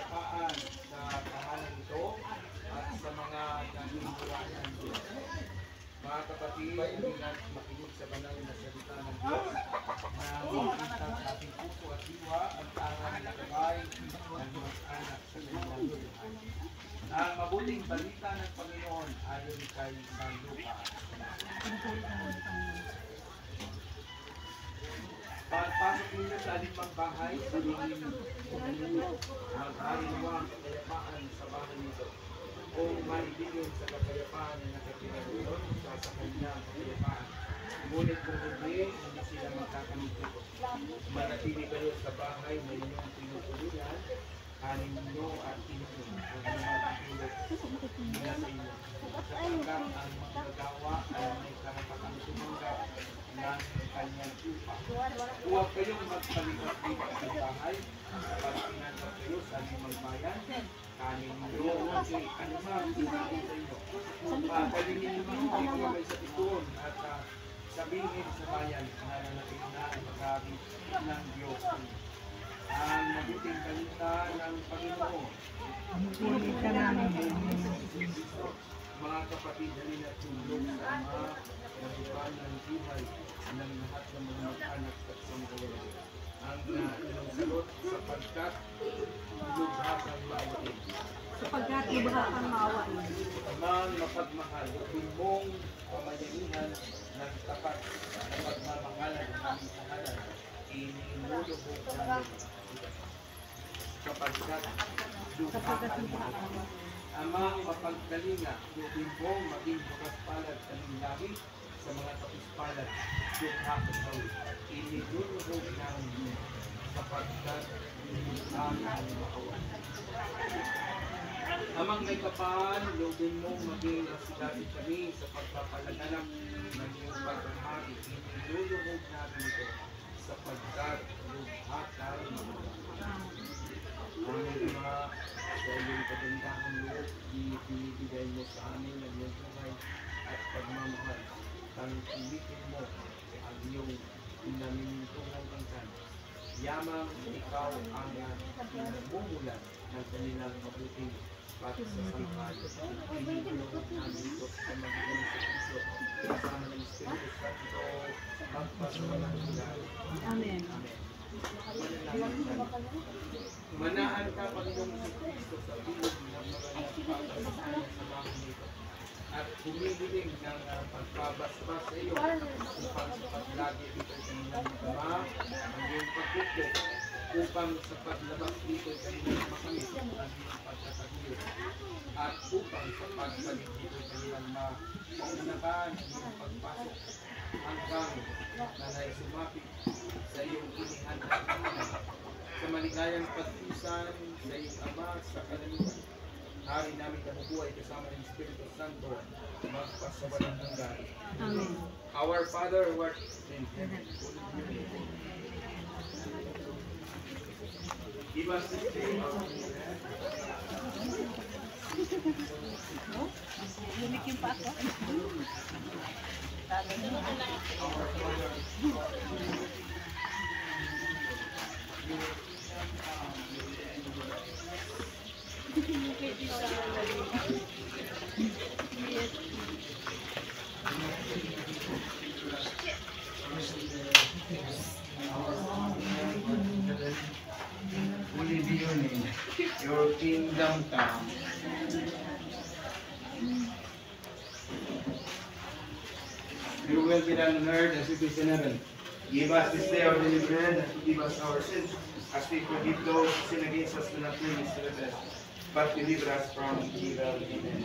kapayapaan sa tahanan ito at sa mga nangingurayan dito. Mga kapatid, ingat makinig sa banal na salita ng Diyos na makita sa ating puso at diwa ang tangan na gabay ng mag-anak sa kanyang buhay. Ang mabuting balita ng Panginoon ayon kay San Lucas. Pagpasok ninyo sa alimang bahay, sabihin ninyo, mag-ariwang kapayapaan sa bahay nito. Kung maibigin sa kapayapaan na nakatira doon sa kanyang kapayapaan. Ngunit kung hindi sila magkakamit ito. Manatili kayo sa bahay na inyong pinupulunan, kanin ninyo at inumin. Kung magpipulot nila sa inyo. Sapagkat ang magagawa ay may karapatang tumanggap ng kanyang upa. Huwag kayong magpalipat-lipat sa bahay kapag pinanggap kayo sa limang bayan. Kanin ninyo, okay, ano ba, sinabi sa inyo. Palingin ninyo, ikaw sa ituon at sabihin sa bayan na nanatili na ang pag-aari ng Diyos. Ang mabuting balita ng Panginoon. Mga kapatid, halin at tulong sa Ama na buwan ng buhay ng lahat ng mga mag-anak at sanggawa. Ang ilang salot sapagkat lubhakang maawain. Sapagkat lubhakang maawain. Amang mapagmahal, mong pamayaningan ng tapat na pagmamahalan ng aming tahanan, inilulubog namin sapagkat lubhakang maawain. Amang mapagkalinga, mong maging bukas palad kaming langit sa mga tapos-palad, lubhakang tawid. Inilulubog namin sapagkat lubhakang maawain. Amang may kapal, lubin mong maging asigasi kami sa pagpapalaganap ng iyong pagkahari. Inilulubog namin ito sapagkat lubhakang maawain. Aming Ama, sa iyong kagandahan loob, ibinibigay mo sa amin ng iyong buhay at pagmamahal. Tangkilitin mo ang iyong pinamimintungong angkan. Yamang ikaw ang pinagmumulan ng kanilang mabuting pagsasamahal. Pinipulong namin ito sa Panginoon sa Kristo, kasama ng Espiritu Santo, magpasawalang bulan. Amen. Amen. Manahan ka, Panginoong sa Kristo, sa bilog ng mga nagpapasasaya sa bahay nito. At humihiling ng pagpabasbas sa iyo upang sa paglagi dito sa inyong Ama, ang iyong pagkuko, upang sa paglabas dito sa inyong makamit ang iyong pagkataguyod, at upang sa pagbalik dito sa inyong maunakan ang iyong pagpasok hanggang na naisumapit sa iyong inihan at inihan, sa maligayang pagpisan sa iyong Ama sa kalamitan. Hari namin nabubuhay kasama ng Espiritu Santo, magpasawalang hanggan. Amen. Our Father who art in heaven, give us this day our daily bread. Lumik yung pato. Our Father, holy be your name, your kingdom come. Your will be done on earth as it is in heaven. Give us this day our daily bread, and forgive us our sins, as we forgive those who sin against us. Do not lead us to the test, but deliver us from evil. Amen.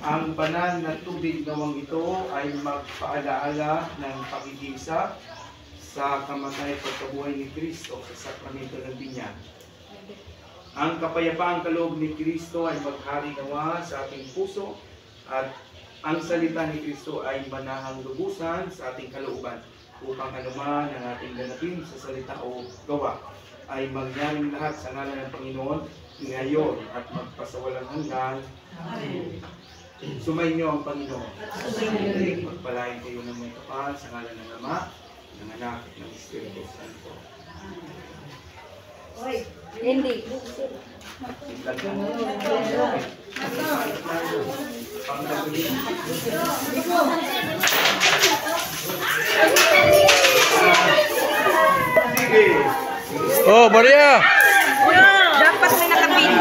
Ang banal na tubig nawang ito ay magpaalaala ng pagigisa sa kamatay at pagkabuhay ni Kristo sa sakramento ng binyag. Ang kapayapaang kaloob ni Kristo ay maghari nawa sa ating puso, at ang salita ni Kristo ay manahang lubusan sa ating kalooban, upang anuman ang ating ganapin sa salita o gawa ay mangyaring lahat sa ngalan ng Panginoon ngayon at magpasawalang hanggan. Amen. Sumayin niyo ang Panginoon. Pagpalain kayo ng may kapal sa ngalan ng Ama, ng Anak, at ng Espiritu Santo. Hindi. Oh, Maria! Dapat may nakapin.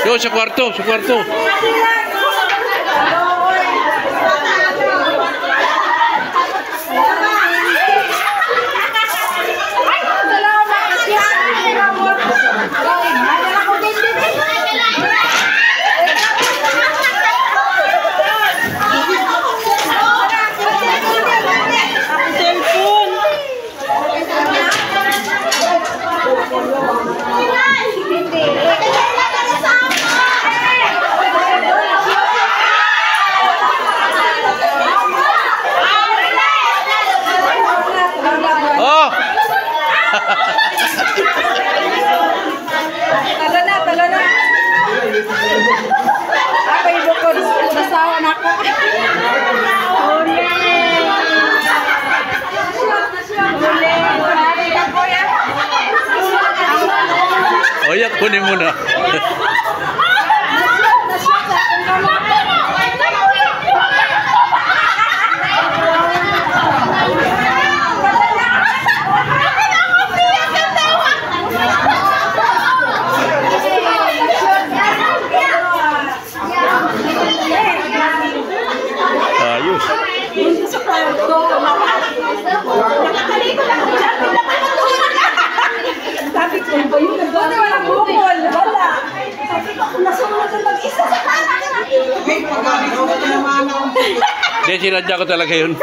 Yo, sa kwarto, sa kwarto. Oh! Talo na. Ako ibukod. Nasawa na ako. Oh, ya, kunin mo na. Ayos. Sabi ko, walang bukol. Wala. Sabi ko, nasunod na mag-isa sa kanan. Hindi, sinadya ko talaga yun.